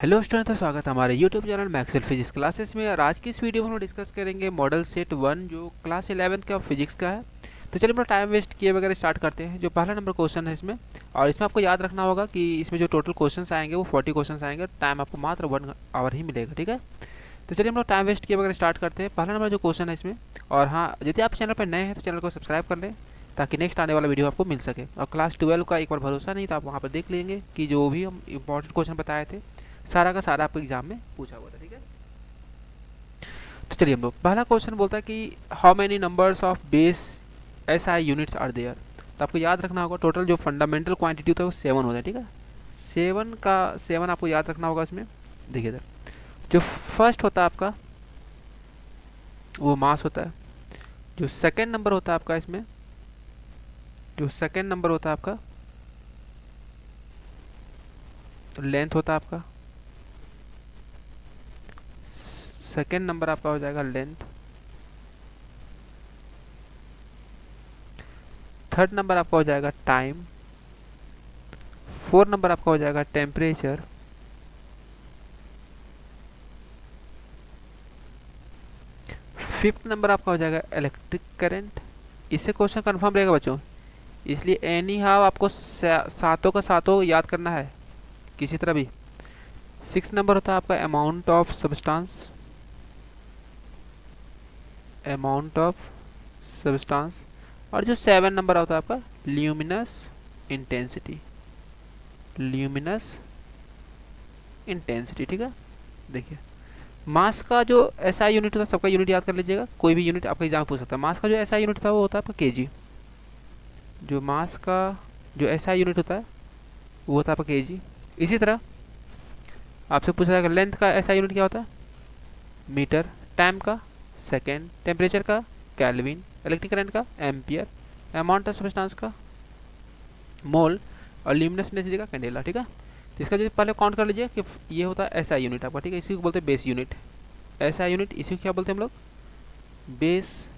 Hello student, स्वागत है हमारे YouTube channel Maxwell physics classes में। और आज की इस वीडियो में हम डिस्कस करेंगे मॉडल सेट 1 जो क्लास 11th का फिजिक्स का है। तो चलिए अपना टाइम वेस्ट किए वगैरह स्टार्ट करते हैं। जो पहला नंबर क्वेश्चन है इसमें, और इसमें आपको याद रखना होगा कि इसमें जो टोटल क्वेश्चन आएंगे वो 40 क्वेश्चन आएंगे। टाइम आपको मात्र 1 आवर ही मिलेगा, ठीक है। तो चलिए हम लोग टाइम वेस्ट किए वगैरह स्टार्ट करते हैं। पहला नंबर जो क्वेश्चन है इसमें, और हाँ, यदि आप चैनल पर नए हैं तो चैनल को सब्सक्राइब कर लें ताकि नेक्स्ट आने वाला वीडियो आपको मिल सके। और क्लास 12 का एक बार भरोसा नहीं तो आप वहाँ पर देख लेंगे कि जो भी हम इंपॉर्टेंट क्वेश्चन बताए थे सारा का सारा आपको एग्जाम में पूछा हुआ था, ठीक है। तो चलिए हम लोग, पहला क्वेश्चन बोलता है कि how many numbers of base SI units are there. तो आपको याद रखना होगा टोटल जो फंडामेंटल क्वांटिटी होता है वो 7 होता है, ठीक है। 7 आपको याद रखना होगा इसमें। देखिए इधर जो फर्स्ट होता है आपका वो मास होता है। जो सेकेंड नंबर होता है आपका इसमें, जो सेकेंड नंबर होता है आपका लेंथ होता है आपका। सेकेंड नंबर आपका हो जाएगा लेंथ। थर्ड नंबर आपका हो जाएगा टाइम। फोर्थ नंबर आपका हो जाएगा टेम्परेचर। फिफ्थ नंबर आपका हो जाएगा इलेक्ट्रिक करंट। इससे क्वेश्चन कंफर्म रहेगा बच्चों, इसलिए एनी हाउ आपको सातों का सातों याद करना है किसी तरह भी। सिक्स नंबर होता है आपका amount of substance, amount of substance. और जो 7 नंबर होता है आपका ल्यूमिनस इंटेंसिटी, ल्यूमिनस इंटेंसिटी, ठीक है। देखिए मास का जो SI यूनिट होता है, सबका यूनिट याद कर लीजिएगा, कोई भी यूनिट आपका एग्जाम पूछ सकता है। मास का जो SI यूनिट था वो होता है आपका केजी। जो मास का जो SI यूनिट होता है वो होता है आपका केजी। इसी तरह आपसे पूछा जाएगा लेंथ का SI यूनिट क्या होता है, मीटर। टाइम का सेकेंड, टेम्परेचर का केल्विन, इलेक्ट्रिक करंट का एम्पियर, अमाउंट ऑफ सब्सटेंस का मोल, और ल्यूमिनस इंटेंसिटी का कैंडेला, ठीक है। तो इसका जो पहले काउंट कर लीजिए कि ये होता है SI यूनिट आपका, ठीक है। इसी को बोलते हैं बेस यूनिट। SI यूनिट इसी को क्या बोलते हैं हम लोग, बेस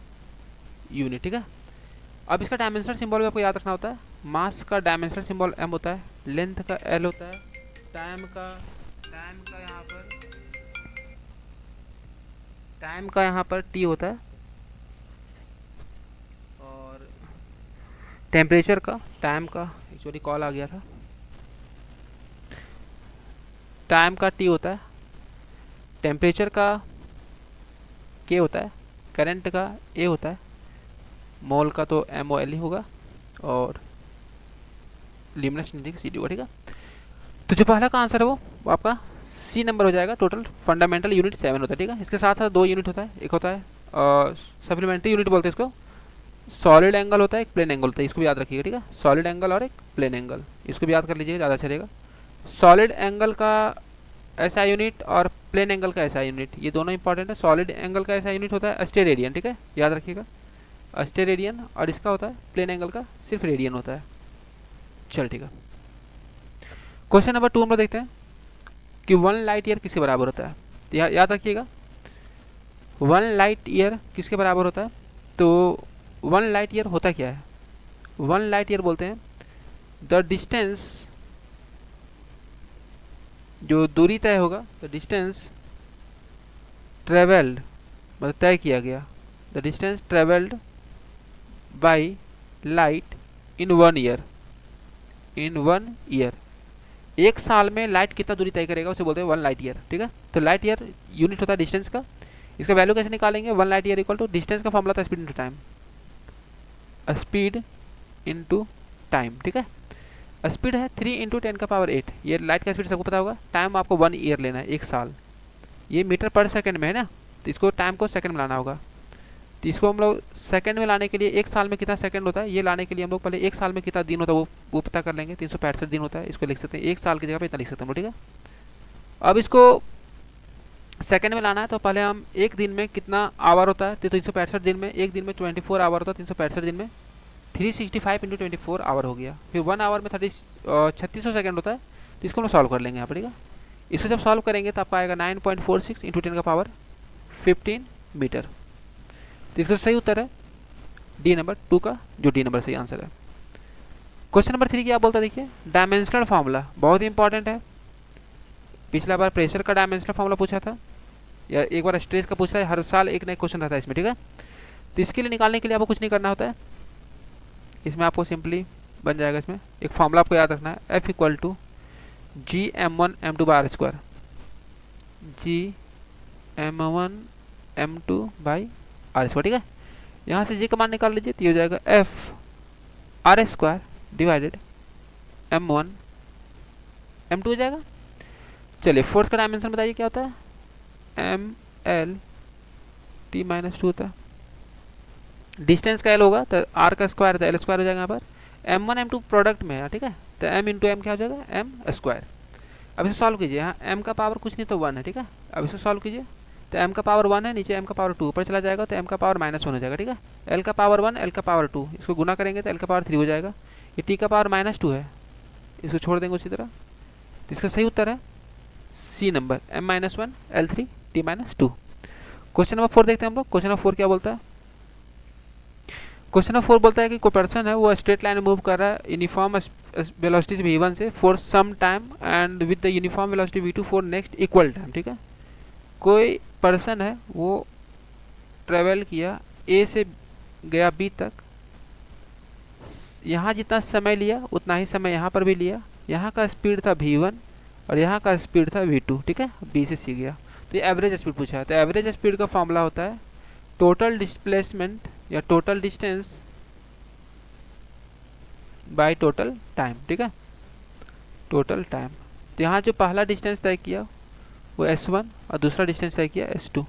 यूनिट, ठीक है। अब इसका डायमेंशनल सिंबल भी आपको याद रखना होता है। मास का डायमेंशनल सिंबल M होता है, लेंथ का L होता है, टाइम का यहाँ पर T होता है, और टेम्परेचर का, टाइम का एक्चुअली कॉल आ गया था, टाइम का T होता है, टेम्परेचर का K होता है, करंट का A होता है, मोल का तो MOL ही होगा, और ल्यूमिनस इंटेंसिटी का CD होगा, ठीक है। तो जो पहला का आंसर है वो आपका C नंबर हो जाएगा। टोटल फंडामेंटल यूनिट 7 होता है, ठीक है। इसके साथ साथ 2 यूनिट होता है, एक होता है सप्लीमेंट्री यूनिट बोलते हैं इसको। सॉलिड एंगल होता है, एक प्लेन एंगल होता है, इसको भी याद रखिएगा, ठीक है। सॉलिड एंगल और एक प्लेन एंगल, इसको भी याद कर लीजिएगा, ज़्यादा अच्छा रहेगा। सॉलिड एंगल का SI यूनिट और प्लेन एंगल का SI यूनिट, ये दोनों इंपॉर्टेंट है। सॉलिड एंगल का SI यूनिट होता है अस्टेरेडियन, ठीक है, याद रखिएगा, अस्टेरेडियन। और इसका होता है प्लेन एंगल का सिर्फ रेडियन होता है। चल ठीक है, क्वेश्चन नंबर 2 हम लोग देखते हैं कि 1 लाइट ईयर किसके बराबर होता है। तो याद रखिएगा 1 लाइट ईयर किसके बराबर होता है। तो 1 लाइट ईयर होता क्या है, 1 लाइट ईयर बोलते हैं द डिस्टेंस, जो दूरी तय होगा, द डिस्टेंस ट्रेवल्ड, मतलब तय किया गया, the distance travelled by light in 1 year, in 1 year. एक साल में लाइट कितना दूरी तय करेगा उसे बोलते हैं 1 लाइट ईयर, ठीक है। तो लाइट ईयर यूनिट होता है डिस्टेंस का। इसका वैल्यू कैसे निकालेंगे, 1 light year equal to distance का फॉर्मूला था speed into time, speed into time, ठीक है। स्पीड है 3 इंटू 10 का पावर 8, ये लाइट का स्पीड सबको पता होगा। टाइम आपको 1 ईयर लेना है, 1 साल। ये मीटर पर सेकंड में है ना, तो इसको टाइम को सेकंड में लाना होगा। तो इसको हम लोग सेकंड में लाने के लिए 1 साल में कितना सेकंड होता है ये लाने के लिए हम लोग पहले 1 साल में कितना दिन होता है वो पता कर लेंगे। 365 दिन होता है, इसको लिख सकते हैं 1 साल की जगह पे इतना लिख सकते हैं, ठीक है। अब इसको सेकंड में लाना है तो पहले हम एक दिन में कितना आवर होता है, तो 365 दिन में, एक दिन में 24 आवर होता है, 365 दिन में 365 इंटू 24 आवर हो गया। फिर 1 आवर में 3600 सेकंड होता है, तो इसको हम सॉल्व कर लेंगे यहाँ पर, ठीक है। इसको जब सॉल्व करेंगे तो आपका आएगा 9.46 इंटू 10 का पावर 15 मीटर। तो इसका सही उत्तर है डी नंबर 2 का, जो डी नंबर सही आंसर है। क्वेश्चन नंबर 3 क्या बोलता है, देखिए डायमेंशनल फार्मूला बहुत ही इंपॉर्टेंट है। पिछला बार प्रेशर का डायमेंशनल फॉर्मूला पूछा था, या एक बार स्ट्रेस का पूछा है, हर साल एक नया क्वेश्चन रहता है इसमें, ठीक है। तो इसके लिए निकालने के लिए आपको कुछ नहीं करना होता है, इसमें आपको सिंपली बन जाएगा, इसमें एक फॉर्मूला आपको याद रखना है, F equal to G m1 m2 bar square, G m1 m2 by R square, ठीक है। यहाँ से जी का मान निकाल लीजिए, तो ये हो जाएगा F R square divided m1 m2 हो जाएगा। चलिए फोर्स का डायमेंशन बताइए क्या होता है, M L T minus two होता है। डिस्टेंस का एल होगा तो आर का स्क्वायर तो एल स्क्वायर हो जाएगा यहाँ पर, m1 m2 प्रोडक्ट में है, ठीक है, तो m इंटू एम क्या हो जाएगा, एम स्क्वायर। अब इसे सॉल्व कीजिए, यहाँ m का पावर कुछ नहीं तो 1 है, ठीक है। अब इसे सॉल्व कीजिए, तो m का पावर 1 है, नीचे m का पावर 2 ऊपर चला जाएगा, तो m का पावर -1 हो जाएगा, ठीक है। l का पावर 1 l का पावर 2, इसको गुना करेंगे तो l का पावर 3 हो जाएगा। ये t का पावर -2 है, इसको छोड़ देंगे उसी तरह, तो इसका सही उत्तर है C number, m-1 l3 t-2। Question number 4 देखते हैं हम लोग। क्वेश्चन नंबर 4 क्या बोलता है, क्वेश्चन नंबर 4 बोलता है कि कोई पर्सन है, वो स्ट्रेट लाइन में मूव कर रहा है यूनिफॉर्म वेलोसिटी से v1 से for some time and with the uniform velocity v2 for next equal time, ठीक है। कोई पर्सन है, वो ट्रेवल किया a से गया b तक, यहाँ जितना समय लिया उतना ही समय यहाँ पर भी लिया, यहाँ का स्पीड था v1 और यहाँ का स्पीड था v2, ठीक है, b से c गया, तो ये एवरेज स्पीड पूछा है। तो एवरेज स्पीड का फॉर्मूला होता है टोटल डिस्प्लेसमेंट या total distance by total time, ठीक है, टोटल टाइम। तो यहाँ जो पहला डिस्टेंस तय किया वो s1 और दूसरा डिस्टेंस तय किया s2,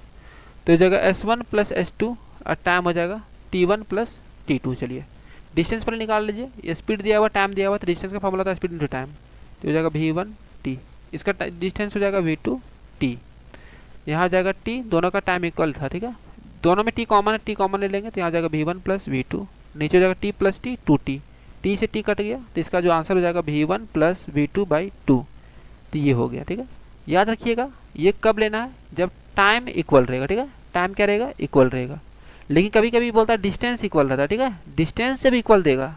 तो जगह s1 प्लस s2 और टाइम हो जाएगा t1 प्लस t2। चलिए डिस्टेंस पर निकाल लीजिए, ये स्पीड दिया हुआ टाइम दिया हुआ, तो डिस्टेंस का फॉर्मूला था स्पीड इंटू टाइम, तो हो जाएगा v1 t, इसका डिस्टेंस हो जाएगा v2 t, यहाँ हो जाएगा t, दोनों का टाइम इक्वल था, ठीक है, दोनों में t कॉमन है, t कॉमन ले लेंगे तो यहाँ हो जाएगा v1 प्लस v2, नीचे हो जाएगा t plus t 2t, t से t कट गया, तो इसका जो आंसर हो जाएगा v1 प्लस v2 बाई 2, तो ये हो गया, ठीक है। याद रखिएगा ये कब लेना है, जब टाइम इक्वल रहेगा, ठीक है, टाइम क्या रहेगा, इक्वल रहेगा। लेकिन कभी कभी बोलता है डिस्टेंस इक्वल रहता है, ठीक है, डिस्टेंस जब इक्वल देगा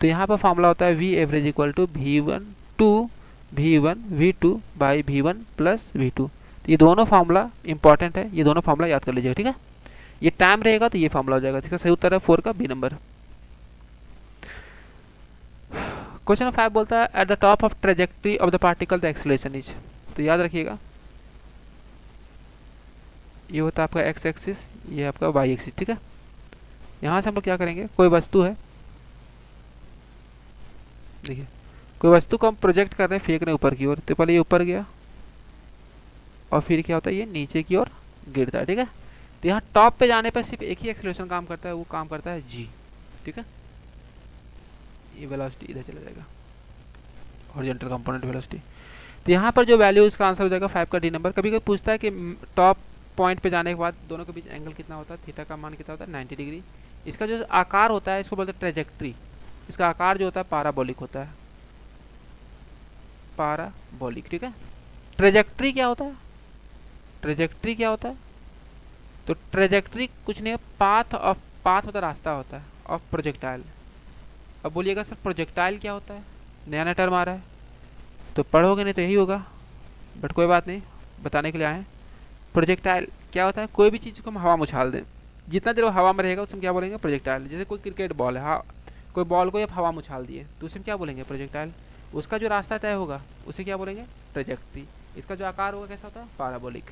तो यहाँ पर फॉर्मूला होता है v average equal to v1 two v1 v2 by v1 plus v2। तो ये दोनों फार्मूला इंपॉर्टेंट है, ये दोनों फार्मूला याद कर लीजिएगा, ठीक है। ये टाइम रहेगा तो ये फार्मूला हो जाएगा, इसका सही उत्तर है 4 का बी नंबर। क्वेश्चन नंबर 5 बोलता है at the top of trajectory of the particle the acceleration is, तो याद रखिएगा ये होता है आपका एक्स एक्सिस, ये आपका वाई एक्सिस, ठीक है। यहाँ से हम लोग क्या करेंगे, कोई वस्तु है, देखिए कोई वस्तु को हम प्रोजेक्ट कर रहे हैं, फेंक रहे हैं ऊपर की ओर, तो पहले ये ऊपर गया और फिर क्या होता है ये नीचे की ओर गिरता है, ठीक है। तो यहाँ टॉप पे जाने पर सिर्फ एक ही एक्सेलरेशन काम करता है, वो काम करता है g, ठीक है। ये वेलोसिटी इधर चला जाएगा, हॉरिजॉन्टल कंपोनेंट वेलोसिटी। तो यहाँ पर जो वैल्यू, इसका आंसर हो जाएगा 5 का डी नंबर। कभी कभी पूछता है कि टॉप पॉइंट पे जाने के बाद दोनों के बीच एंगल कितना होता है, थीटा का मान कितना होता है, 90 डिग्री। इसका जो आकार होता है इसको बोलते हैं ट्रेजेक्ट्री, इसका आकार जो होता है पाराबोलिक होता है, पाराबोलिक, ठीक है। ट्रेजेक्ट्री क्या होता है, ट्रेजेक्ट्री क्या होता है, तो ट्रेजेक्ट्री कुछ नहीं है, पाथ होता रास्ता होता है ऑफ प्रोजेक्टाइल। अब बोलिएगा सर प्रोजेक्टाइल क्या होता है, नया नया टर्म आ रहा है, तो पढ़ोगे नहीं तो यही होगा, बट कोई बात नहीं, बताने के लिए आए हैं। प्रोजेक्टाइल क्या होता है, कोई भी चीज़ को हम हवा में उछाल दें, जितना देर वो हवा में रहेगा उसमें क्या बोलेंगे, प्रोजेक्टाइल। जैसे कोई क्रिकेट बॉल है, हाँ, कोई बॉल को आप हवा में उछाल दिए तो उसमें क्या बोलेंगे, प्रोजेक्टाइल। उसका जो रास्ता तय होगा उसे क्या बोलेंगे, ट्रेजेक्ट्री। इसका जो आकार होगा कैसा होता है, पाराबोलिक।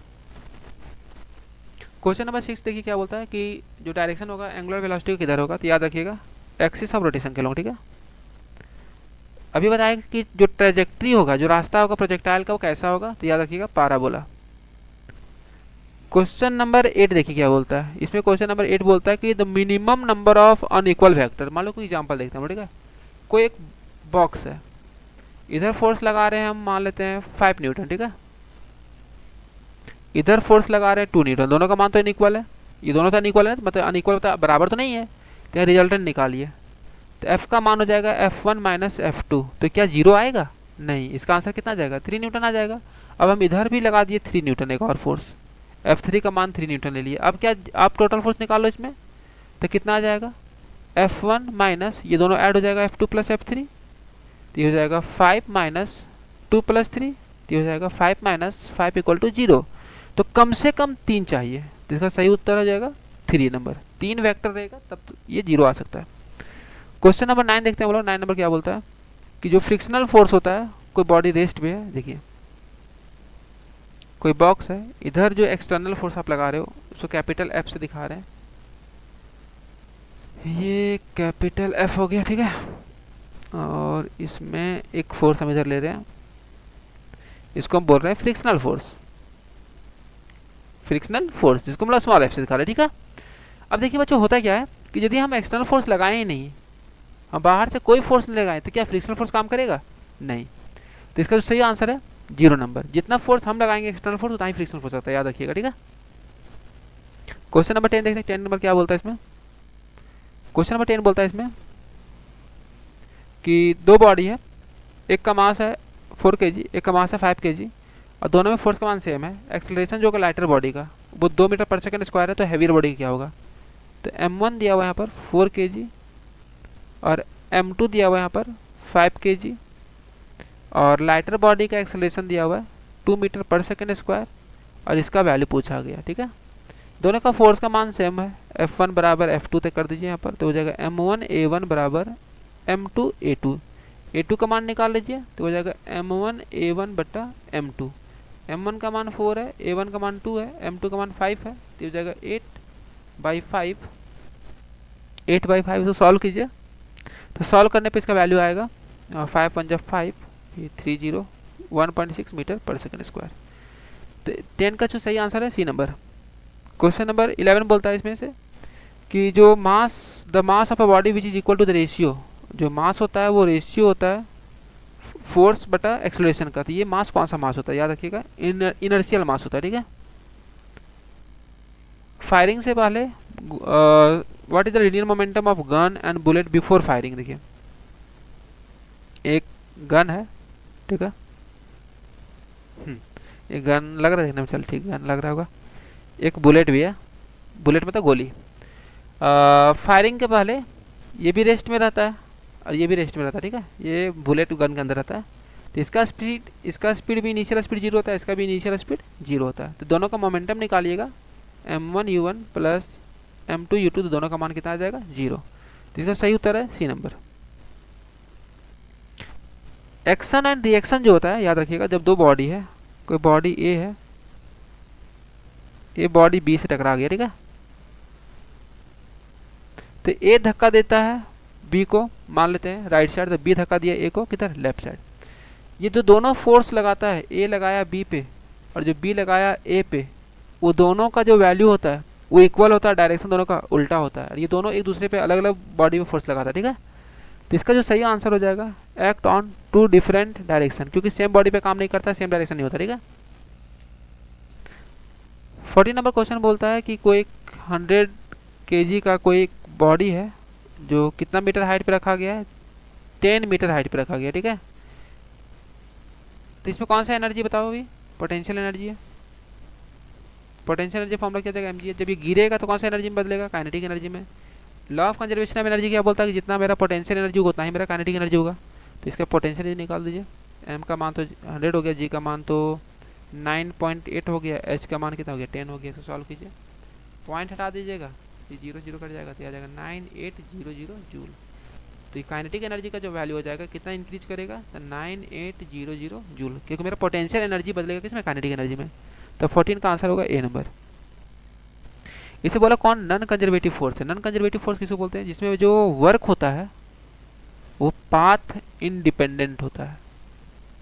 क्वेश्चन नंबर 6 देखिए क्या बोलता है कि जो डायरेक्शन होगा एंगुलर वेलोसिटी किधर होगा, तो याद रखिएगा एक्सिस ऑफ रोटेशन के लोग, ठीक है। अभी बताया कि जो ट्रेजेक्ट्री होगा, जो रास्ता होगा प्रोजेक्टाइल का, वो कैसा होगा, तो याद रखिएगा पाराबोला। क्वेश्चन नंबर 8 देखिए क्या बोलता है, इसमें क्वेश्चन नंबर 8 बोलता है कि the minimum number of unequal vector. मान लो कोई एग्जांपल देखते हैं, ठीक है, कोई एक बॉक्स है, इधर फोर्स लगा रहे हैं हम, मान लेते हैं 5 न्यूटन, ठीक है, इधर फोर्स लगा रहे हैं 2 न्यूटन, दोनों का मान तो अनइक्वल है, ये दोनों तो अनइक्वल है, मतलब अनइक्वल मतलब बराबर तो नहीं है, तो रिजल्टेंट निकालिए। तो F का मान हो जाएगा F1 माइनस F2, तो क्या 0 आएगा, नहीं, इसका आंसर कितना आ जाएगा, 3 न्यूटन आ जाएगा। अब हम इधर भी लगा दिए 3 न्यूटन एक और फोर्स, F3 का मान 3 न्यूटन ले लिए। अब क्या आप टोटल फोर्स निकालो इसमें, तो कितना आ जाएगा, F1 माइनस ये दोनों ऐड हो जाएगा F2 प्लस F3, तो ये हो जाएगा 5 माइनस 2 प्लस 3, तो हो जाएगा 5 माइनस 5 इक्वल टू 0। तो कम से कम 3 चाहिए, तो इसका सही उत्तर हो जाएगा 3 नंबर। 3 वेक्टर रहेगा तब तो ये 0 आ सकता है। क्वेश्चन नंबर 9 देखते हैं हम लोग। 9 नंबर क्या बोलता है कि जो फ्रिक्शनल फोर्स होता है, कोई बॉडी रेस्ट में है, देखिए कोई बॉक्स है, इधर जो एक्सटर्नल फोर्स आप लगा रहे हो उसको कैपिटल एफ से दिखा रहे हैं, ये कैपिटल एफ हो गया, ठीक है। और इसमें एक फोर्स हम इधर ले रहे हैं, इसको हम बोल रहे हैं फ्रिक्शनल फोर्स, फ्रिक्शनल फोर्स जिसको मतलब स्मॉल एफ से दिखा रहे हैं, ठीक है। अब देखिए बच्चों होता क्या है कि यदि हम एक्सटर्नल फोर्स लगाए ही नहीं, हम बाहर से कोई फोर्स नहीं लगाए, तो क्या फ्रिक्शनल फोर्स काम करेगा? नहीं। तो इसका जो सही आंसर है 0 नंबर। जितना फोर्स हम लगाएंगे एक्सटर्नल फोर्स उतना ही फ्रिक्शनल फोर्स आता है, याद रखिएगा, ठीक है। क्वेश्चन नंबर 10 देखते हैं। 10 नंबर क्या बोलता है इसमें? क्वेश्चन नंबर 10 बोलता है इसमें कि दो बॉडी है, एक का मास है 4 kg, एक का मास है 5 kg, और दोनों में फोर्स का मान सेम है। एक्सेलरेशन जो कि लाइटर बॉडी का वो 2 मीटर पर सेकंड स्क्वायर है, तो हैवियर बॉडी का क्या होगा? तो m1 दिया हुआ है यहाँ पर 4 kg और m2 दिया हुआ है यहाँ पर 5 kg, और लाइटर बॉडी का एक्सेलरेशन दिया हुआ है 2 मीटर पर सेकंड स्क्वायर, और इसका वैल्यू पूछा गया, ठीक है। दोनों का फोर्स का मान सेम है, F1 बराबर F2 तक कर दीजिए यहाँ पर, तो हो जाएगा M1 A1 बराबर M2 A2। A2 का मान निकाल लीजिए तो हो जाएगा M1 A1 बट्टा M2। M1 का मान 4 है, A1 का मान 2 है, M2 का मान 5 है, तो हो जाएगा 8/5। 8/5 तो सॉल्व कीजिए, तो सॉल्व करने पे इसका वैल्यू आएगा 5 × 5 30 1.6 मीटर पर सेकंड स्क्वायर। तो 10 का जो सही आंसर है सी नंबर। क्वेश्चन नंबर 11 बोलता है इसमें से कि जो the mass of a body which is equal to the ratio, जो मास होता है वो रेशियो होता है फोर्स बटा एक्सेलरेशन का। तो ये मास कौन सा मास होता है, याद रखिएगा, इनर्शियल मास होता है, ठीक है। फायरिंग से पहले what is the linear momentum of gun and bullet before firing? देखिए एक गन है, ठीक है, एक गन लग रहा है देखने में, चल ठीक गन लग रहा होगा। एक बुलेट भी है, बुलेट में तो गोली। फायरिंग के पहले ये भी रेस्ट में रहता है और ये भी रेस्ट में रहता है, ठीक है। ये बुलेट गन के अंदर रहता है, तो इसका स्पीड भी इनिशियल स्पीड 0 होता है, इसका भी इनिशियल स्पीड 0 होता है। तो दोनों का momentum निकालिएगा, m1 u1 plus m2 u2, तो दोनों का मान कितना आ जाएगा? 0। तो इसका सही उत्तर है C number. Action and reaction जो होता है, याद रखिएगा, जब दो बॉडी है, कोई बॉडी ए है, ये बॉडी बी से टकरा गया, ठीक है, तो ए धक्का देता है बी को, मान लेते हैं राइट साइड, तो बी धक्का दिया ए को किधर? Left side. ये जो दोनों फोर्स लगाता है, ए लगाया बी पे और जो बी लगाया ए पे, वो दोनों का जो वैल्यू होता है वो इक्वल होता है, डायरेक्शन दोनों का उल्टा होता है। ये दोनों एक दूसरे पे अलग अलग बॉडी में फोर्स लगाता है, ठीक है। तो इसका जो सही आंसर हो जाएगा एक्ट ऑन 2 डिफरेंट डायरेक्शन, क्योंकि सेम बॉडी पे काम नहीं करता, सेम डायरेक्शन नहीं होता, ठीक है। 14 नंबर क्वेश्चन बोलता है कि कोई 100 kg का कोई बॉडी है जो कितना मीटर हाइट पे रखा गया है? 10 मीटर हाइट पे रखा गया, ठीक है। तो इसमें कौन सा एनर्जी बताओ अभी? पोटेंशियल एनर्जी है। पोटेंशियल एनर्जी फॉर्मूला क्या जाएगा? mg है। जब ये गिरेगा तो कौन सा एनर्जी में बदलेगा? काइनेटिक एनर्जी में। Law of conservation of energy क्या बोलता है कि जितना मेरा पोटेंशियल एनर्जी होगा उतना ही मेरा काइनेटिक एनर्जी होगा। तो इसका पोटेंशियल एनर्जी निकाल दीजिए। m का मान तो 100 हो गया, g का मान तो 9.8 हो गया, h का मान कितना हो गया? 10 हो गया। इसको सॉल्व कीजिए, पॉइंट हटा दीजिएगा, ये 0 0 कट जाएगा, तो आ जाएगा 9800 जूल। तो काइनेटिक एनर्जी का जो वैल्यू हो जाएगा कितना इंक्रीज करेगा? तो 9800 जूल, क्योंकि मेरा पोटेंशियल एनर्जी बदलेगा किसमें? काइनेटिक एनर्जी में। तो 14 का आंसर होगा ए नंबर। इसे बोला कौन? नॉन कंजर्वेटिव फोर्स है। नॉन कंजर्वेटिव फोर्स किसको बोलते हैं? जिसमें जो वर्क होता है वो पाथ इंडिपेंडेंट होता है।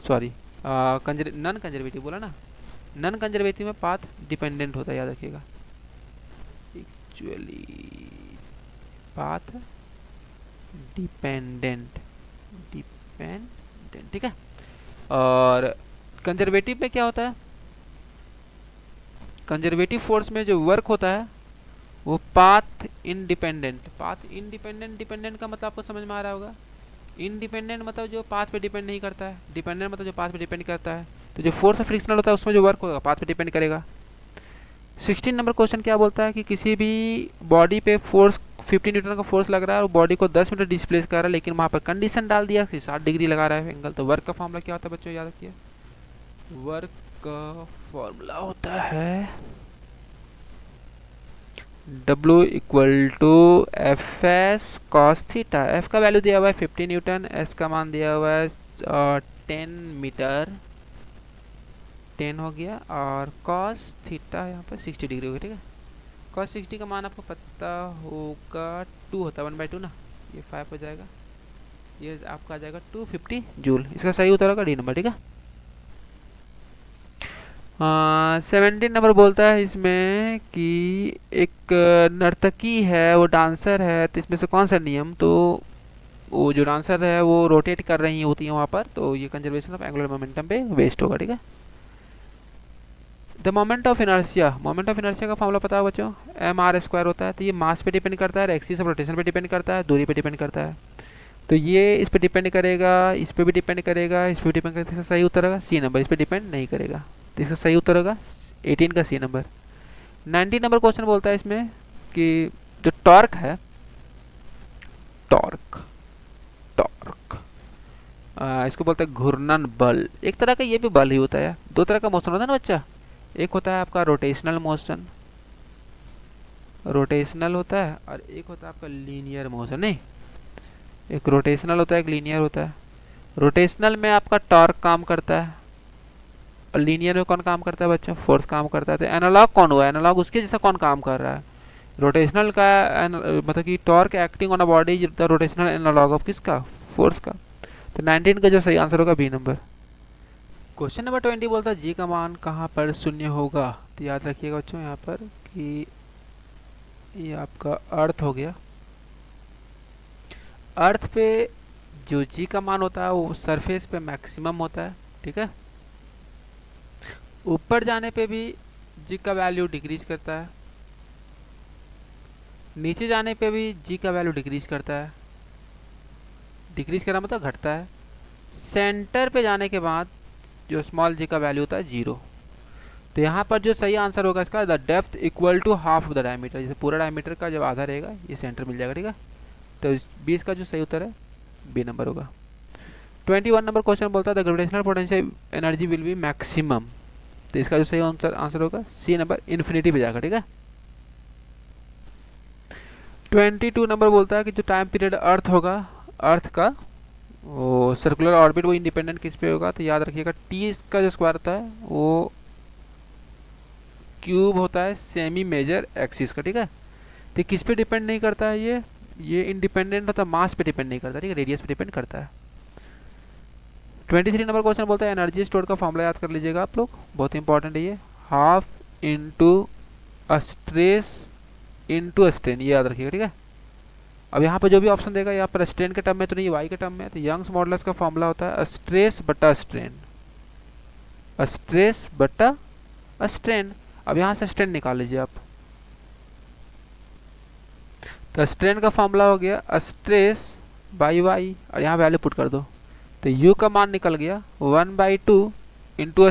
सॉरी, नॉन कंजर्वेटिव बोला ना, नॉन कंजर्वेटिव में पाथ डिपेंडेंट होता है, याद रखिएगा। एक्चुअली पाथ डिपेंडेंट, ठीक है। और कंजर्वेटिव में क्या होता है? कंजर्वेटिव फोर्स में जो वर्क होता है वो path independent. Path independent, dependent का मतलब आपको समझ में आ रहा होगा। इंडिपेंडेंट मतलब जो पाथ पे डिपेंड नहीं करता है, डिपेंडेंट मतलब जो पाथ पे डिपेंड करता है। तो जो फोर्स फ्रिक्शनल होता है उसमें जो वर्क होगा पाथ पे डिपेंड करेगा। 16 नंबर क्वेश्चन क्या बोलता है कि किसी भी बॉडी पे फोर्स 50 न्यूटन का फोर्स लग रहा है और बॉडी को 10 मीटर डिस्प्लेस कर रहा है, लेकिन वहाँ पर कंडीशन डाल दिया कि 60 डिग्री लगा रहा है एंगल। तो वर्क का फॉर्मूला क्या होता है बच्चों, याद रखिए। वर्क का फॉर्मूला होता है W equal to F S cos theta. F का वैल्यू दिया हुआ है 50 न्यूटन, एस का मान दिया हुआ है 10 मीटर, 10 हो गया, और कॉस थीटा यहाँ पर 60 डिग्री होगा, ठीक है। कॉस 60 का मान आपको पता होगा 2 होता है 1/2 ना, ये 5 हो जाएगा, ये आपका आ जाएगा 250 जूल। इसका सही उत्तर होगा डी नंबर, ठीक है। 17 नंबर बोलता है इसमें कि एक नर्तकी है, वो डांसर है, तो इसमें से कौन सा नियम, तो वो जो डांसर है वो रोटेट कर रही होती है वहाँ पर, तो ये कंजर्वेशन ऑफ एंगुलर मोमेंटम पे वेस्ट होगा, ठीक है। The moment of inertia, moment of inertia का फॉर्मूला पता है बच्चों, एम आर स्क्वायर होता है। तो ये मास पे डिपेंड करता है, एक्सिस ऑफ रोटेशन पे डिपेंड करता है, दूरी पे डिपेंड करता है। तो ये इस पे डिपेंड करेगा, इस पे भी डिपेंड करेगा, इस पे भी डिपेंड करेगा। इसका सही उत्तर होगा सी नंबर, इस पे डिपेंड नहीं करेगा। तो इसका सही उत्तर होगा 18 का सी नंबर। 19 नंबर क्वेश्चन बोलता है इसमें कि जो टॉर्क है, टॉर्क टॉर्क इसको बोलते हैं घूर्णन बल। एक तरह का ये भी बल ही होता है। दो तरह का मोशन होता है ना बच्चा, एक होता है आपका रोटेशनल मोशन, रोटेशनल होता है, और एक होता है आपका लीनियर मोशन। नहीं, एक रोटेशनल होता है, एक लीनियर होता है। रोटेशनल में आपका टॉर्क काम करता है, और लीनियर में कौन काम करता है बच्चों, फोर्स काम करता है। तो एनालॉग कौन हुआ, एनालॉग उसके जैसा कौन काम कर रहा है, रोटेशनल का मतलब कि torque acting on a body the rotational analog of किसका, फोर्स का। तो 19 का जो सही आंसर होगा बी नंबर। क्वेश्चन नंबर 20 बोलता है जी का मान कहाँ पर शून्य होगा। तो याद रखिएगा बच्चों यहाँ पर कि ये आपका अर्थ हो गया। अर्थ पे जो जी का मान होता है वो सरफेस पे मैक्सिमम होता है, ठीक है। ऊपर जाने पे भी जी का वैल्यू डिक्रीज करता है, नीचे जाने पे भी जी का वैल्यू डिक्रीज करता है, डिक्रीज करा मतलब घटता है। सेंटर पे जाने के बाद जो स्मॉल जी का वैल्यू होता है 0। तो यहाँ पर जो सही आंसर होगा इसका, the depth equal to half of the diameter, जैसे पूरा डायमीटर का जब आधा रहेगा ये सेंटर मिल जाएगा, ठीक है। तो 20 का जो सही उत्तर है बी नंबर होगा। 21 नंबर क्वेश्चन बोलता है the gravitational potential energy will be maximum. तो इसका जो सही आंसर होगा सी नंबर, इन्फिनिटी पे जाएगा, ठीक है। 22 नंबर बोलता है कि जो टाइम पीरियड अर्थ होगा, अर्थ का वो सर्कुलर ऑर्बिट वो इंडिपेंडेंट किस पे होगा। तो याद रखिएगा टी का जो स्क्वायर होता है वो क्यूब होता है सेमी मेजर एक्सिस का, ठीक है। तो किस पे डिपेंड नहीं करता है, ये इंडिपेंडेंट होता है, मास पे डिपेंड नहीं करता, ठीक है, रेडियस पे डिपेंड करता है। 23 नंबर क्वेश्चन बोलता है एनर्जी स्टोर का फॉर्मूला याद कर लीजिएगा आप लोग, बहुत इंपॉर्टेंट है ये, half into stress into strain, ये याद रखिएगा, ठीक है। अब यहाँ पर जो भी ऑप्शन देगा यहाँ पर स्ट्रेन के टर्म में तो नहीं, वाई के टर्म में। तो यंग्स मॉडुलस का फॉर्मूला होता है स्ट्रेस बटा स्ट्रेन, स्ट्रेस बटा स्ट्रेन। अब यहाँ से स्ट्रेन निकाल लीजिए आप, तो स्ट्रेन का फॉर्मूला हो गया स्ट्रेस बाई वाई, और यहाँ वैल्यू पुट कर दो। तो यू का मान निकल गया 1/2 इंटू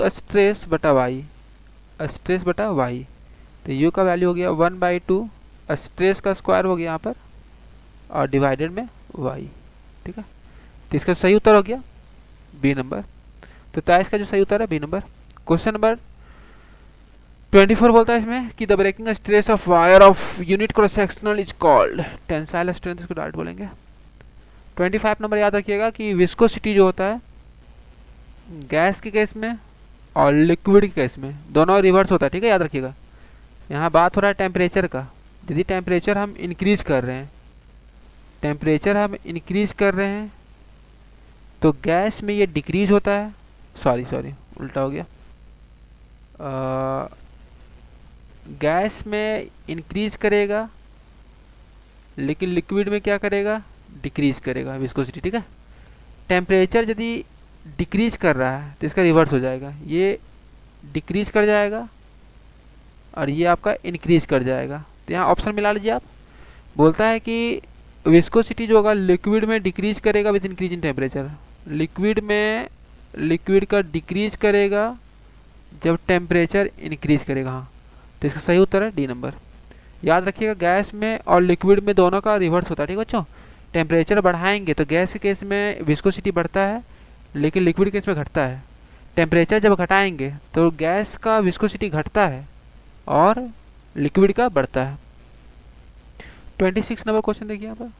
स्ट्रेस बटा वाई, स्ट्रेस बटा वाई। तो यू का वैल्यू हो गया 1/2, स्ट्रेस का स्क्वायर हो गया यहाँ पर, और डिवाइडेड में वाई, ठीक है। तो इसका सही उत्तर हो गया बी नंबर। तो 23 का जो सही उत्तर है बी नंबर। क्वेश्चन नंबर 24 बोलता है इसमें कि the breaking stress of wire of unit cross sectional is called tensile strength, इसको डायरेक्ट बोलेंगे। 25 नंबर याद रखिएगा कि विस्कोसिटी जो होता है गैस के केस में और लिक्विड के केस में दोनों रिवर्स होता है, ठीक है, याद रखिएगा। यहाँ बात हो रहा है टेम्परेचर का। यदि टेम्परेचर हम इंक्रीज कर रहे हैं, टेम्परेचर हम इंक्रीज कर रहे हैं तो गैस में ये डिक्रीज होता है, सॉरी उल्टा हो गया, गैस में इंक्रीज करेगा लेकिन लिक्विड में क्या करेगा, डिक्रीज करेगा विस्कोसिटी, ठीक है। टेम्परेचर यदि डिक्रीज कर रहा है तो इसका रिवर्स हो जाएगा, ये डिक्रीज कर जाएगा और ये आपका इंक्रीज कर जाएगा। तो यहाँ ऑप्शन मिला लीजिए आप। बोलता है कि विस्कोसिटी जो होगा लिक्विड में डिक्रीज करेगा with increase in temperature, liquid का डिक्रीज करेगा जब टेम्परेचर इंक्रीज करेगा। हाँ, तो इसका सही उत्तर है डी नंबर। याद रखिएगा गैस में और लिक्विड में दोनों का रिवर्स होता है, ठीक है बच्चों। टेम्परेचर बढ़ाएंगे तो गैस के केस में विस्कोसिटी बढ़ता है, लेकिन लिक्विड केस में घटता है। टेम्परेचर जब घटाएंगे तो गैस का विस्कोसिटी घटता है और लिक्विड का बढ़ता है। 26 नंबर क्वेश्चन देखिए यहाँ पर,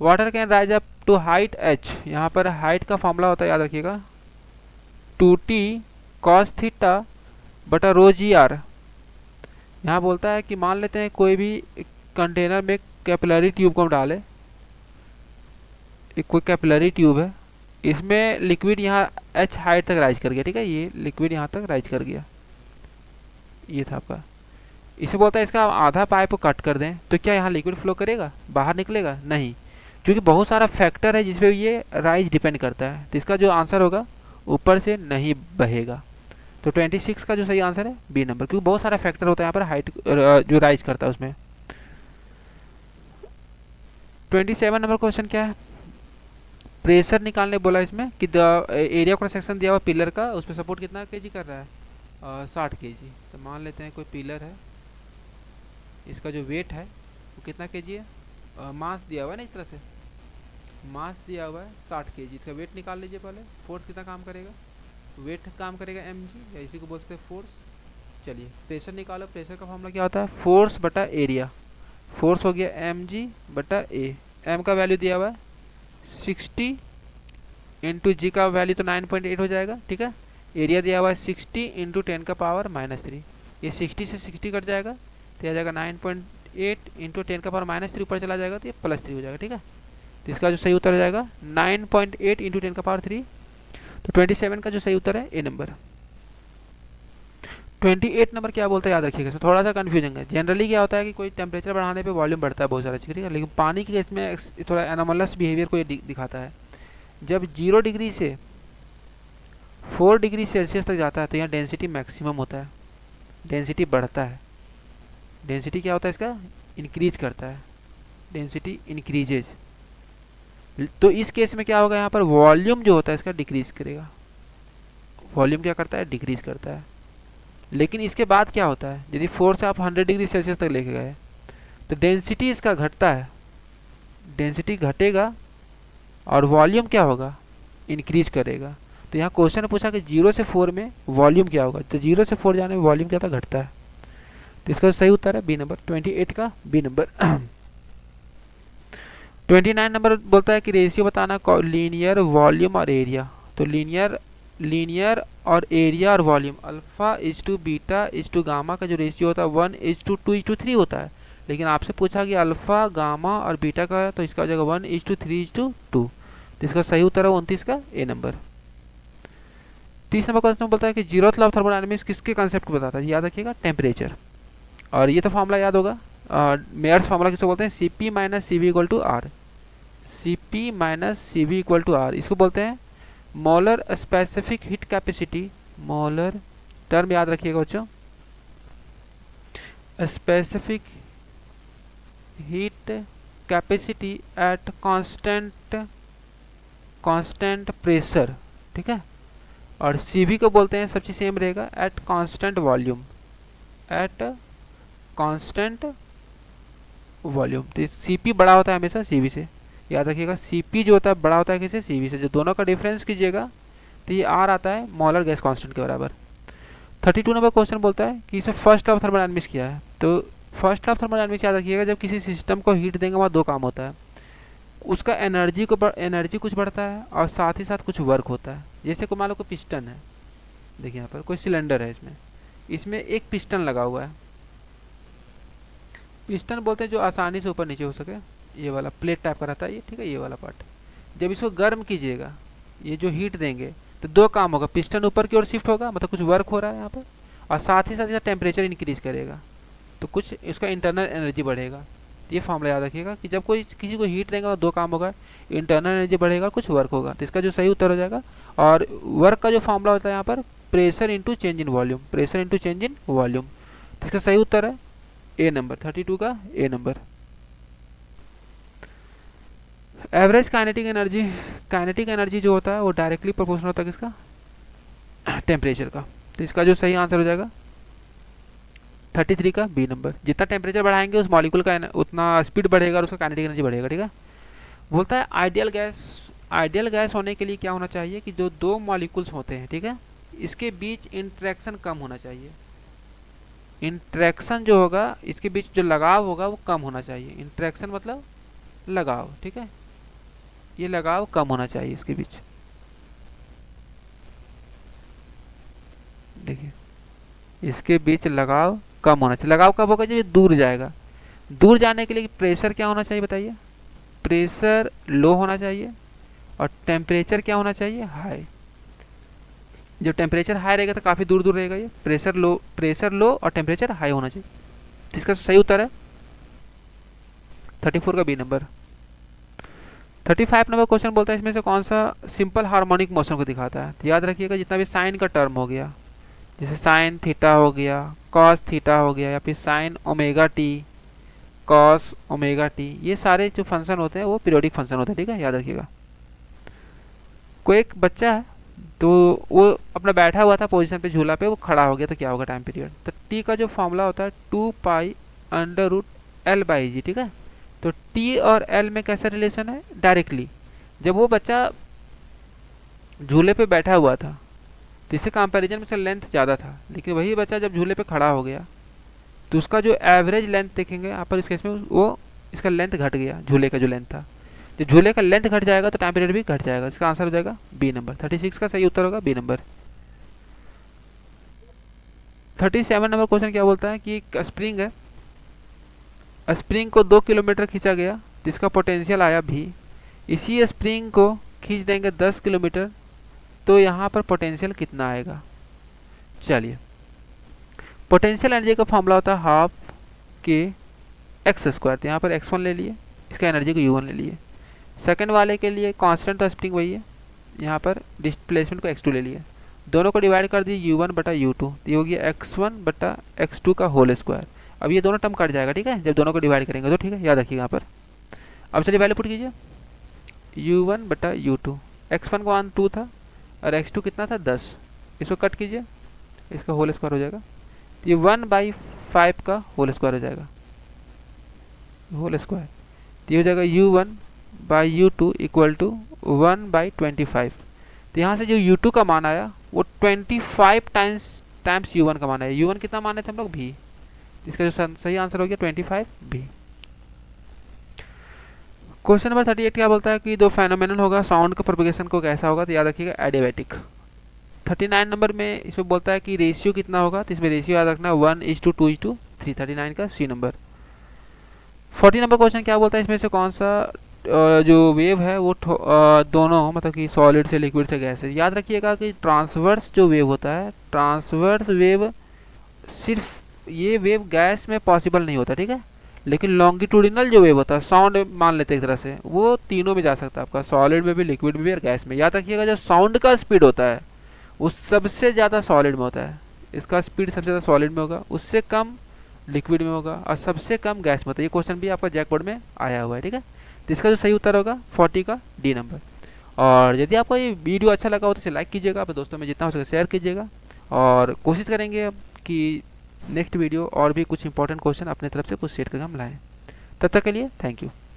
water can rise up to height h। यहाँ पर हाइट का फॉर्मूला होता है, याद रखिएगा, 2t cos थीटा बटा रो जी आर। यहाँ बोलता है कि मान लेते हैं कोई भी कंटेनर में कैपिलरी ट्यूब को हम डालें, एक कोई कैपिलरी ट्यूब है, इसमें लिक्विड यहाँ h हाइट तक राइज कर गया, ठीक है, ये लिक्विड यहाँ तक राइज कर गया, ये था आपका। इसे बोलता है इसका आधा पाइप को कट कर दें तो क्या यहाँ लिक्विड फ्लो करेगा, बाहर निकलेगा? नहीं, क्योंकि बहुत सारा फैक्टर है जिसपे ये राइज डिपेंड करता है। तो इसका जो आंसर होगा ऊपर से नहीं बहेगा। तो 26 का जो सही आंसर है बी नंबर, क्योंकि बहुत सारा फैक्टर होता है यहाँ पर हाइट जो राइज करता है उसमें। 27 नंबर क्वेश्चन क्या है, प्रेशर निकालने बोला इसमें कि एरिया क्रॉस सेक्शन दिया हुआ पिलर का, उस पर सपोर्ट कितना केजी कर रहा है, 60 केजी। तो मान लेते हैं कोई पिलर है, इसका जो वेट है वो कितना केजी है, मास दिया हुआ है ना, इस तरह से मास दिया हुआ है 60 केजी। इसका वेट निकाल लीजिए पहले। फोर्स कितना काम करेगा, वेट काम करेगा mg, या इसी को बोल सकते हैं फोर्स। चलिए प्रेशर निकालो। प्रेशर का फॉर्मूला क्या होता है, फोर्स बटा एरिया। फोर्स हो गया mg बटा ए। m का वैल्यू दिया हुआ है 60 इंटू जी का वैल्यू तो 9.8 हो जाएगा, ठीक है। एरिया दिया हुआ है 60 इंटू 10 का पावर -3। ये 60 से 60 कट जाएगा तो आ जाएगा 9.8 इंटू 10 का पावर -3, ऊपर चला जाएगा तो ये +3 हो जाएगा, ठीक है। तो इसका जो सही उत्तर हो जाएगा 9.8 इंटू 10 का पावर 3। तो 27 का जो सही उत्तर है ए नंबर। 28 नंबर क्या बोलता है, याद रखिएगा, इसमें थोड़ा सा कन्फ्यूजन है। जनरली क्या होता है कि कोई टेम्परेचर बढ़ाने पे वॉल्यूम बढ़ता है बहुत सारा चीज़, ठीक है, लेकिन पानी के केस में थोड़ा एनोमलस बिहेवियर को ये दिखाता है। जब 0 डिग्री से 4 डिग्री सेल्सियस तक जाता है तो यहाँ डेंसिटी मैक्सिमम होता है, डेंसिटी बढ़ता है। डेंसिटी क्या होता है इसका, इंक्रीज करता है, डेंसिटी इंक्रीजेज। तो इस केस में क्या होगा, यहाँ पर वॉल्यूम जो होता है इसका डिक्रीज करेगा। वॉल्यूम क्या करता है, डिक्रीज करता है। लेकिन इसके बाद क्या होता है, यदि 4 से आप 100 डिग्री सेल्सियस तक लेके गए तो डेंसिटी इसका घटता है, डेंसिटी घटेगा और वॉल्यूम क्या होगा, इंक्रीज करेगा। तो यहाँ क्वेश्चन ने पूछा कि 0 से 4 में वॉल्यूम क्या होगा, तो 0 से 4 जाने में वॉल्यूम क्या था, घटता है। तो इसका सही उत्तर है बी नंबर, 28 का बी नंबर। 29 नंबर बोलता है कि रेशियो बताना लीनियर वॉल्यूम और एरिया। तो लीनियर और एरिया और volume, alpha is to beta is to gamma का जो रेशियो होता है 1:2:3 होता है। लेकिन आपसे पूछा कि अल्फा गामा और बीटा का है तो इसका हो जाएगा 1:3:2। तो इसका सही उत्तर है 29 का ए नंबर। 30 नंबर क्वेश्चन बोलता है कि जीरोथ लॉ ऑफ थर्मोडायनामिक्स किसके कंसेप्ट को बताता है, याद रखिएगा, टेम्परेचर। और ये तो फॉर्मूला याद होगा, मेयर्स फार्मूला किसको बोलते हैं, Cp minus Cv equal to R. Cp minus Cv equal to R, इसको बोलते हैं molar specific heat capacity. Molar term याद रखिएगा बच्चों, specific heat capacity at constant pressure, ठीक है। और Cv को बोलते हैं, सब चीज़ सेम रहेगा, at constant volume, at constant volume. तो Cp बड़ा होता है हमेशा Cv से, याद रखिएगा। Cp जो होता है बड़ा होता है किससे, Cv से। जो दोनों का डिफरेंस कीजिएगा तो ये R आता है मोलर गैस कांस्टेंट के बराबर। 32 नंबर क्वेश्चन बोलता है कि इसमें फर्स्ट लॉ ऑफ थर्मोडायनामिक्स क्या है। तो फर्स्ट लॉ ऑफ थर्मोडायनामिक्स याद रखिएगा, जब किसी सिस्टम को हीट देंगे वहाँ दो काम होता है, उसका एनर्जी कुछ बढ़ता है और साथ ही साथ कुछ वर्क होता है। जैसे को मान लो कोई पिस्टन है, देखिए यहाँ पर कोई सिलेंडर है, इसमें एक पिस्टन लगा हुआ है। पिस्टन बोलते हैं जो आसानी से ऊपर नीचे हो सके, ये वाला प्लेट टाइप का रहता है ये, ठीक है, ये वाला पार्ट। जब इसको गर्म कीजिएगा, ये जो हीट देंगे तो दो काम होगा, पिस्टन ऊपर की ओर शिफ्ट होगा, मतलब कुछ वर्क हो रहा है यहाँ पर, और साथ ही साथ इसका टेम्परेचर इंक्रीज करेगा, तो कुछ इसका इंटरनल एनर्जी बढ़ेगा। ये फॉर्मूला याद रखिएगा कि जब कोई किसी को हीट देंगे तो दो काम होगा, इंटरनल एनर्जी बढ़ेगा, कुछ वर्क होगा। तो इसका जो सही उत्तर हो जाएगा, और वर्क का जो फॉर्मूला होता है यहाँ पर pressure into change in volume, pressure into change in volume. तो इसका सही उत्तर है ए नंबर, 32 का ए नंबर। एवरेज काइनेटिक एनर्जी जो होता है वो डायरेक्टली प्रोपोर्शनल होता है किसका, टेम्परेचर का। तो इसका जो सही आंसर हो जाएगा 33 का बी नंबर। जितना टेम्परेचर बढ़ाएंगे उस मॉलिक्यूल का उतना स्पीड बढ़ेगा और उसका काइनेटिक एनर्जी बढ़ेगा, ठीक है। बोलता है आइडियल गैस आइडियल गैस होने के लिए क्या होना चाहिए कि जो दो मॉलिक्यूल्स होते हैं, ठीक है, इसके बीच इंटरेक्शन कम होना चाहिए। इंटरेक्शन जो होगा, इसके बीच जो लगाव होगा वो कम होना चाहिए। इंटरेक्शन मतलब लगाव, ठीक है, ये लगाव कम होना चाहिए इसके बीच। देखिए, इसके बीच लगाव कम होना चाहिए। लगाव कब होगा? जब ये दूर जाएगा। दूर जाने के लिए प्रेशर क्या होना चाहिए बताइए? प्रेशर लो होना चाहिए और टेम्परेचर क्या होना चाहिए? हाई। जब टेम्परेचर हाई रहेगा तो काफ़ी दूर दूर रहेगा ये। प्रेशर लो और टेम्परेचर हाई होना चाहिए। इसका सही उत्तर है 34 का बी नंबर। 35 नंबर क्वेश्चन बोलता है इसमें से कौन सा सिंपल हार्मोनिक मोशन को दिखाता है? तो याद रखिएगा, जितना भी साइन का टर्म हो गया, जैसे साइन थीटा हो गया, कॉस थीटा हो गया, या फिर sine omega T, cos omega T, ये सारे जो फंक्शन होते हैं वो पीरियोडिक फंक्शन होते हैं, ठीक है, याद रखिएगा। कोई एक बच्चा है तो वो अपना बैठा हुआ था पोजीशन पे झूला पे, वो खड़ा हो गया तो क्या होगा टाइम पीरियड? तो टी का जो फॉर्मूला होता है 2π√L/g, ठीक है। तो टी और एल में कैसा रिलेशन है? डायरेक्टली। जब वो बच्चा झूले पे बैठा हुआ था तो इससे कंपैरिजन में से लेंथ ज़्यादा था, लेकिन वही बच्चा जब झूले पे खड़ा हो गया तो उसका जो एवरेज लेंथ देखेंगे यहाँ पर, इस केस में वो इसका लेंथ घट गया, झूले का जो लेंथ था। जब झूले का लेंथ घट जाएगा तो टाइम पीरियड भी घट जाएगा। इसका आंसर हो जाएगा बी नंबर। 36 का सही उत्तर होगा बी नंबर। 37 नंबर क्वेश्चन क्या बोलता है कि एक स्प्रिंग है, स्प्रिंग को 2 किलोमीटर खींचा गया जिसका पोटेंशियल आया भी। इसी स्प्रिंग को खींच देंगे 10 किलोमीटर तो यहाँ पर पोटेंशियल कितना आएगा? चलिए, पोटेंशियल एनर्जी का फॉर्मूला होता है हाफ के एक्स स्क्वायर। तो यहाँ पर x1 ले लिए, इसका एनर्जी को u1 ले लिए। सेकंड वाले के लिए कांस्टेंट स्प्रिंग वही है, यहाँ पर डिस्प्लेसमेंट को x2 ले लिए। दोनों को डिवाइड कर दिए u1 बटा u2, तो ये हो गया x1 बटा x2 का होल स्क्वायर। अब ये दोनों टर्म कट जाएगा, ठीक है, जब दोनों को डिवाइड करेंगे तो, ठीक है, याद रखिएगा यहाँ पर। अब चलिए वैल्यू पुट कीजिए, u1 बटा u2, x1 का मान 2 था और x2 कितना था? 10। इसको कट कीजिए, इसका होल स्क्वायर हो जाएगा। ये 1/5 का होल स्क्वायर हो जाएगा, होल स्क्वायर। तो ये हो जाएगा u1/u2 इक्वल टू 1/25। तो यहाँ से जो u2 का मान आया वो 25 टाइम्स u1 का मान आया। u1 कितना माने थे हम लोग? भी। इसका जो सही आंसर हो गया 25 भी। क्वेश्चन नंबर 38 क्या बोलता है कि दो फेनोमेनन होगा, साउंड का प्रोपगेशन को कैसा होगा? तो याद रखिएगा एडियाबैटिक। 39 नंबर में इसमें बोलता है कि रेशियो कितना होगा? तो इसमें रेशियो याद रखना 1:2:3। 39 का सी नंबर। 40 नंबर क्वेश्चन क्या बोलता है इसमें से कौन सा जो वेव है वो दोनों मतलब कि सॉलिड से लिक्विड से गैस है? याद रखिएगा कि ट्रांसवर्स जो वेव होता है, ट्रांसवर्स वेव सिर्फ ये वेव गैस में पॉसिबल नहीं होता, ठीक है, लेकिन लॉन्गिट्यूडिनल जो वेव होता है, साउंड मान लेते हैं एक तरह से, वो तीनों में जा सकता है आपका, सॉलिड में भी, लिक्विड में भी और गैस में। याद रखिएगा जो साउंड का स्पीड होता है वो सबसे ज़्यादा सॉलिड में होता है, इसका स्पीड सबसे ज़्यादा सॉलिड में होगा, उससे कम लिक्विड में होगा और सबसे कम गैस में होता है। ये क्वेश्चन भी आपका जैक बोर्ड में आया हुआ है, ठीक है। तो इसका जो सही उत्तर होगा 40 का डी नंबर। और यदि आपको ये वीडियो अच्छा लगा हो तो इसे लाइक कीजिएगा, अपने दोस्तों में जितना हो सके शेयर कीजिएगा, और कोशिश करेंगे कि नेक्स्ट वीडियो और भी कुछ इंपॉर्टेंट क्वेश्चन अपने तरफ से कुछ सेट करके हम लाएँ। तब तक के लिए थैंक यू।